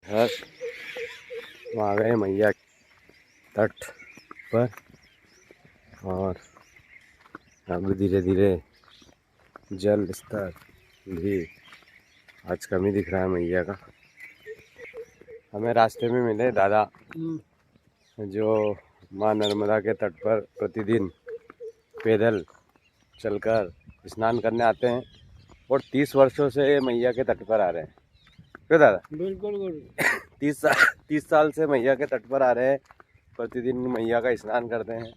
घर आ गए मैया तट पर और अब धीरे धीरे जल स्तर भी आज कम ही दिख रहा है मैया का। हमें रास्ते में मिले दादा जो माँ नर्मदा के तट पर प्रतिदिन पैदल चलकर स्नान करने आते हैं और 30 वर्षों से मैया के तट पर आ रहे हैं। क्यों दादा? बिल्कुल 30 साल से मैया के तट पर आ रहे हैं, प्रतिदिन मैया का स्नान करते हैं।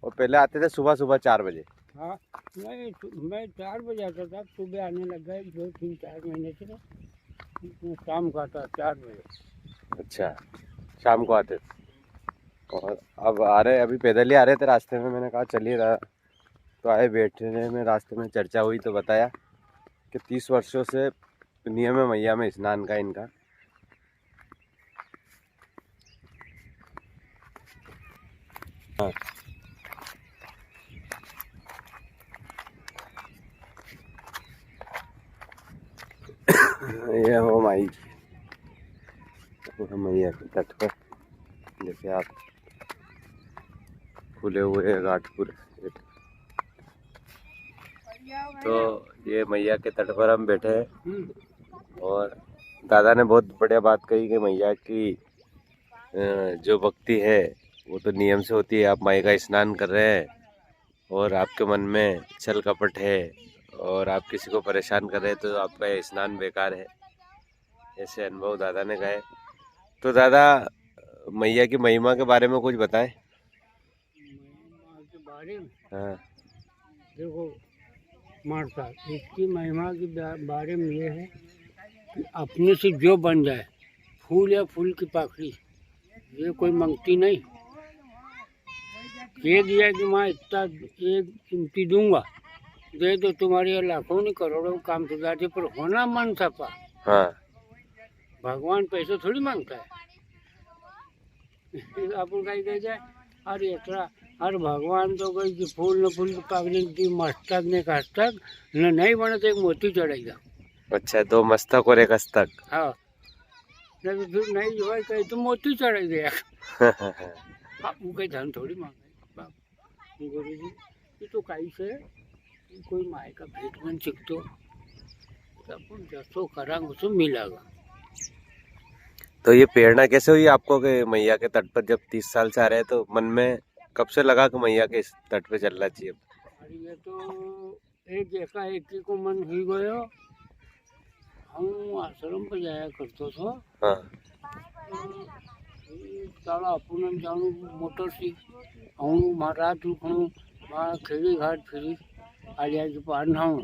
और पहले आते थे सुबह सुबह 4 बजे। हाँ, नहीं मैं 4 बजे आता था, सुबह आने लग गए 2-3-4 महीने से ना, शाम को आता 4 बजे। अच्छा, शाम को आते थे और अब आ रहे, अभी पैदल ही आ रहे थे रास्ते में। मैंने कहा चलिए दादा, तो आए, बैठने में रास्ते में चर्चा हुई तो बताया कि 30 वर्षों से नियम है मैया में स्नान का इनका। हाँ, ये हो माई मैया के तट पर जैसे आप खुले हुए घाट पूरे। तो ये मैया के तट पर हम बैठे हैं और दादा ने बहुत बढ़िया बात कही कि मैया की जो भक्ति है वो तो नियम से होती है। आप माई का स्नान कर रहे हैं और आपके मन में छल कपट है और आप किसी को परेशान कर रहे हैं तो आपका ये स्नान बेकार है। ऐसे अनुभव दादा ने कहे। तो दादा मैया की महिमा के बारे में कुछ बताएं। महिमा के बारे में हाँ, देखो माता, इसकी महिमा के बारे में ये है कि अपने से जो बन जाए, फूल या फूल की पाखड़ी, ये कोई मांगती नहीं। ये दिया कि माँ इतना एक कीमती दूंगा, दे दो, तुम्हारे लाखों नहीं करोड़ों काम तो जाते, पर होना मन सपा। हाँ, भगवान पैसे थोड़ी मांगता है। अपन कहीं कह जाए अरे इतना, अरे भगवान तो कही कि फूल न फूल की पागली दी, मस्तक ने हस्तक न नहीं बने तो एक मोती चढ़ेगा। अच्छा, 2 मस्तक और 1 हस्तक। हाँ, नहीं तो फिर नहीं जो है कहीं तो मोती चढ़ गया। हाँ, वो कहीं धन थोड़ी मांगे गुरु जी, ये तो कहीं से कोई माए का भेंट बन सीखतो अपन जसो करांग उसको मिलेगा। तो ये प्रेरणा कैसे हुई आपको कि मैया के तट पर जब 30 साल से आ रहे हैं तो मन में कब से लगा कि मैया के इस तट पे चलना चाहिए? अरे ये तो एक एकाएक को मन ही गयो। हम आश्रम पर जाया करतो था। हाँ, ताला अपन जाणू मोटर सी हूँ महाराज रुकणू वहाँ खेड़ी घाट फिरी आलिया के पार ना हूँ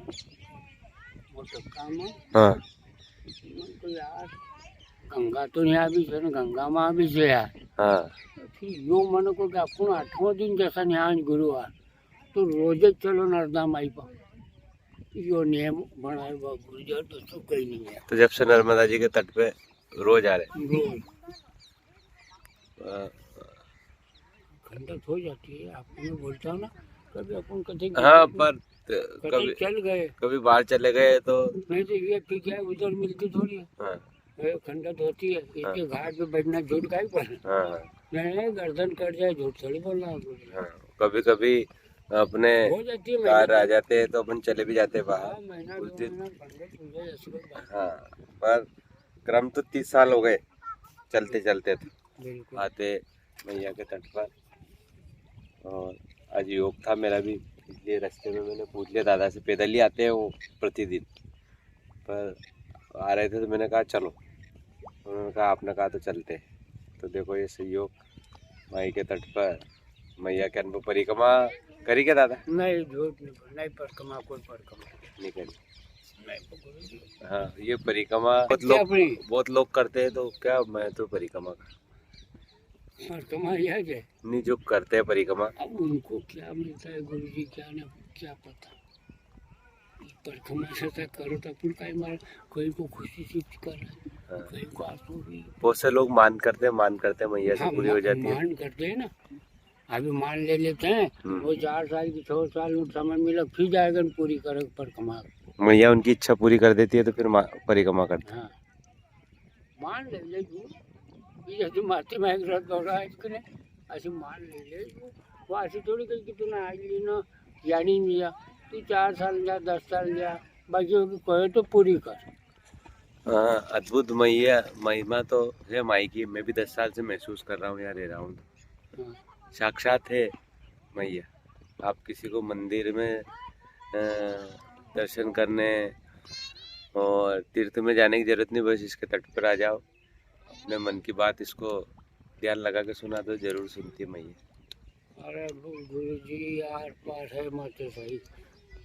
मोटर काम है। हाँ, तो यार गंगा तो यहाँ भी है ना, गंगा में भी है यार। हाँ, फिर यो मन को कि अपन 8वां दिन जैसा न्याय गुरुवार तो रोजे चलो नर्मदा माई पर, यो नियम बनाए गुरुजर दोस्तों कहीं नहीं है। तो जब से नर्मदा जी के तट पे रोज आ रहे रोज हैं। खंडत हो जाती है, आपको मैं बोलता हूँ ना, कभी अपन कहीं हाँ, पर कभी कभी चल गए, कभी बाहर चले गए तो नहीं तो ये ठीक है उधर मिलती थोड़ी है। हाँ, ये खंडत होती है, इसके घाट पे बैठना झूठ का ही पर हाँ, नहीं, गर्दन कट जाए झूठ थोड़ी बोलना है। हाँ, कभी कभी अपने हो जाती है कार आ महीना, जाते हैं तो अपन चले भी जाते हैं हाँ, बाहर महीना उस 2 दिन। महीना खंडत हो जाए ऐसी कोई बात हाँ, पर क्रम तो 30 साल हो गए चलते चलते थे नहीं। बिल्कुल आते मैया के तट पर। और आज योग था मेरा भी, इसलिए रास्ते में मैंने पूछ लिया दादा से, पैदल ही आते हैं वो प्रतिदिन, पर आ रहे थे तो मैंने कहा चलो। उन्होंने कहा, आपने कहा तो चलते हैं। तो देखो ये सहयोग माई के तट पर मैया के अनुभव परिक्रमा करी क्या दादा? नहीं, झूठ नहीं परिक्रमा, कोई परिक्रमा नहीं करी। नहीं गुरु जी। हाँ, ये परिक्रमा बहुत लोग करते हैं, तो क्या मैं तो परिक्रमा का परिक्रमा यह है, नहीं, जो करते हैं परिक्रमा। अब उनको क्या मिलता है गुरु जी, क्या ना क्या पता। परिक्रमा से करो तो अपन का मार, कोई को खुशी से कर रहा है, हाँ, कोई को आंसू भी। बहुत से लोग मान करते हैं मैया से हाँ, पूरी हो जाती है। मान करते हैं ना, अभी मान ले लेते हैं, वो 4 साल की 6 साल में समय मिला फिर जाएगा पूरी करे परिक्रमा। मैया उनकी इच्छा पूरी कर देती है तो फिर परिक्रमा करते हैं। हाँ, मान ले तू जशी माती मागत दौडा आहेत की नाही अशी मान ले वो अशी थोड़ी काही की तू आगली न यानी लिया तू 4 साल जा 10 साल जा बाकी कहे तो पूरी कर। हाँ, अद्भुत महिमा तो है माई की। मैं भी 10 साल से महसूस कर रहा हूँ, यहाँ रह रहा हूँ। हाँ, साक्षात है मैया। आप किसी को मंदिर में दर्शन करने और तीर्थ में जाने की जरूरत नहीं, बस इसके तट पर आ जाओ, अपने मन की बात इसको ध्यान लगा के सुना तो जरूर सुनती है मैया। अरे गुरु जी यार पास है मत सही।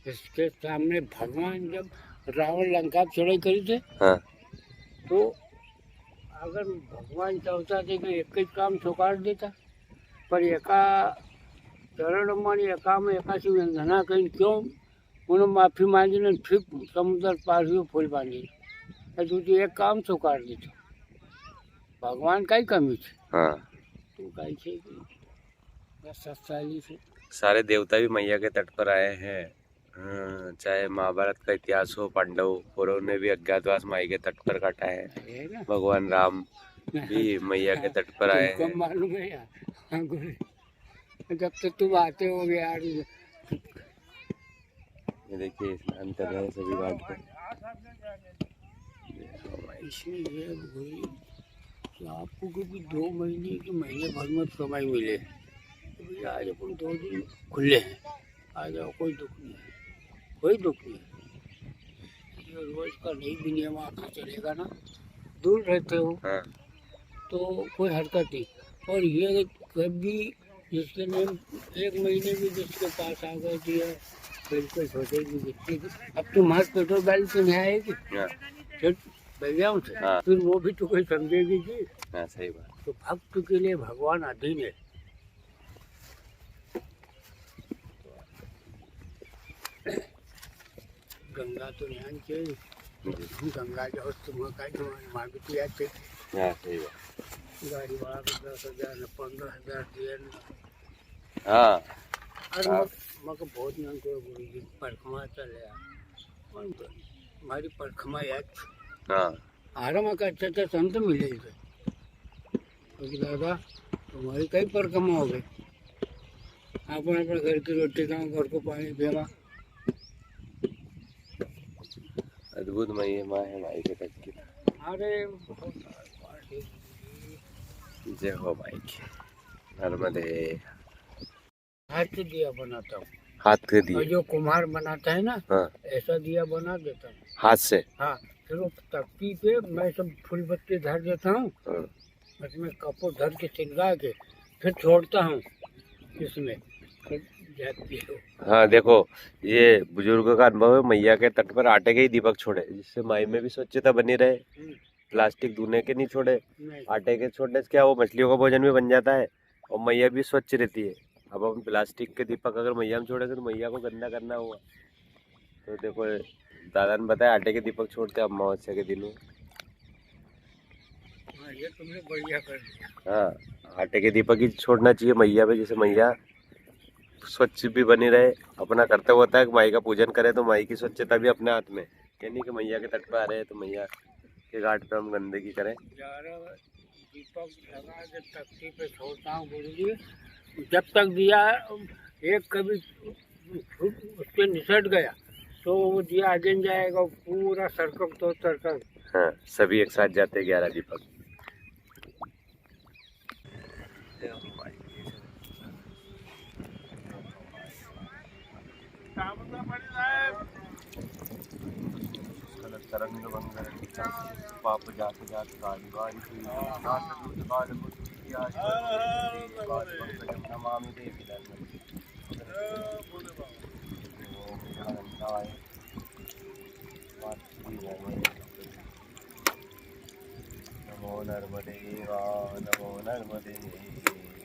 इसके सामने भगवान जब रावण लंका पे चढ़ाई करी थे हाँ, तो अगर भगवान चाहता थे कि एक ही काम छुकार देता पर एका चरण एका एकाशी वंदना कहीं क्यों उन्होंने माफी मांगी ने फिर समुद्र पार हुई फूल बांधी तुझे एक काम छुकार देता भगवान का ही कमी थी। हाँ, तू कही छे कि बस सत्साली से सारे देवता भी मैया के तट पर आए हैं। चाहे महाभारत का इतिहास हो, पांडव कौरव ने भी अज्ञातवास माई के तट पर काटा है। है ना। भगवान राम भी मैया के तट पर आए हैं। तुमको मालूम है यार। हाँ, गुरु जब तक तुम आते हो यार ये देखिए स्नान कर रहे हैं सभी घाट पर। इसमें ये गुरु कि आपको कभी 2 महीने के महीने भर में समय मिले तो भैया आज अपन 2 दिन खुले हैं आ जाओ, कोई दुख नहीं है, कोई दुख नहीं है। ये रोज का नहीं भी नियम आपका चलेगा ना, दूर रहते हो हाँ, तो कोई हरकत नहीं। और ये कभी जिसके नियम 1 महीने में जिसके पास आ गए दिया बिल्कुल सोचेगी जितनी अब तुम्हारे पेट्रोल बैल तो नहीं आएगी हाँ, फिर भैया से हाँ। फिर वो भी तो कोई समझेगी कि हाँ, सही बात। तो भक्त के लिए भगवान अधीन है। गंगा तो ध्यान के गंगा जाओ तुम्हें का मांगती आते हाँ, सही बात। गाड़ी वाला को 10,000 न 15,000 दिए न। हाँ, अरे मक बहुत नाम को गुरु जी परखमा चले कौन तो हमारी परखमा याद हाँ, आराम का अच्छा संत मिले थे क्योंकि दादा तुम्हारी कई परखमा हो गई अपन अपने घर की रोटी खाओ घर को पानी पिया। अद्भुत महिमा है माई के तट की। अरे जय हो माई की। नर्मदे। हाथ से दिया बनाता हूँ हाथ के और दिए। जो कुम्हार बनाता है ना हाँ, ऐसा दिया बना देता हूँ। हाथ से। हाँ फिर वो तख्ती पे मैं सब फूल बत्ती धर देता हूँ हाँ, उसमें कपूर धर के चिलगा के फिर छोड़ता हूँ इसमें फिर जाती हो। हाँ, देखो ये बुजुर्गों का अनुभव है। मैया के तट पर आटे के ही दीपक छोड़े जिससे माई में भी स्वच्छता बनी रहे। प्लास्टिक धुने के नहीं छोड़े। नहीं आटे के छोड़ने से क्या वो मछलियों का भोजन भी बन जाता है और मैया भी स्वच्छ रहती है। अब हम प्लास्टिक के दीपक अगर मैया में छोड़ेंगे तो मैया को गंदा करना हुआ। तो देखो दादा ने बताया आटे के दीपक छोड़ते हैं अमावस्या के दिनों। हाँ, ये तुमने बढ़िया कर दिया। हाँ, आटे के दीपक ही छोड़ना चाहिए मैया पे, जैसे मैया स्वच्छ भी बनी रहे। अपना कर्तव्य होता है कि माई का पूजन करें तो माई की स्वच्छता भी अपने हाथ में। ये नहीं कि मैया के तट पर आ रहे हैं तो मैया के घाट पे हम गंदगी करें। 11 दीपक लगा के तख्ती पे छोड़ता हूँ गुरु जी। जब तक दिया एक कभी उसके निसट गया तो वो दिया आगे नहीं जाएगा, पूरा सर्कल तो सर्कल। हाँ, सभी एक साथ जाते हैं 11 दीपक। तरंग पाप जात जात काली वारी नमामि देवी नमो नर्मदे वा नमो नर्मदे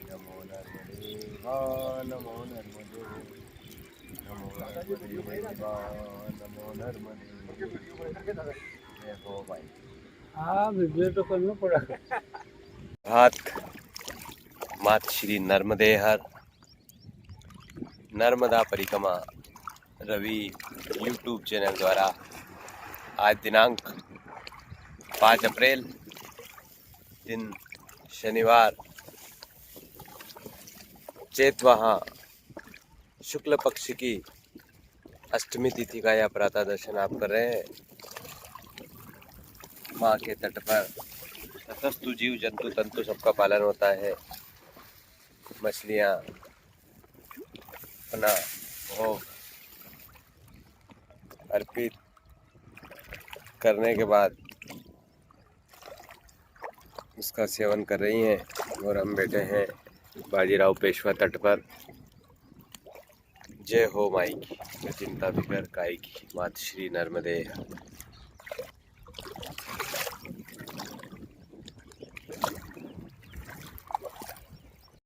नमो नर्मदे वा नमो नर्मदे नमो नर्मदे वा नमो नर्मदे। देखो भाई हाँ वीडियो तो करना पड़ेगा। हाथ मात श्री नर्मदे हर नर्मदा परिक्रमा रवि यूट्यूब चैनल द्वारा आज दिनांक 5 अप्रैल दिन शनिवार चैतवाहा शुक्ल पक्ष की अष्टमी तिथि का यह प्रातः दर्शन आप कर रहे हैं। माँ के तट पर तटस्थु जीव जंतु तंतु सबका पालन होता है। मछलियाँ अपना भोग अर्पित करने के बाद उसका सेवन कर रही हैं और हम बैठे हैं बाजीराव पेशवा तट पर। जय हो माई की, चिंता फिकर काय की, मात श्री नर्मदे।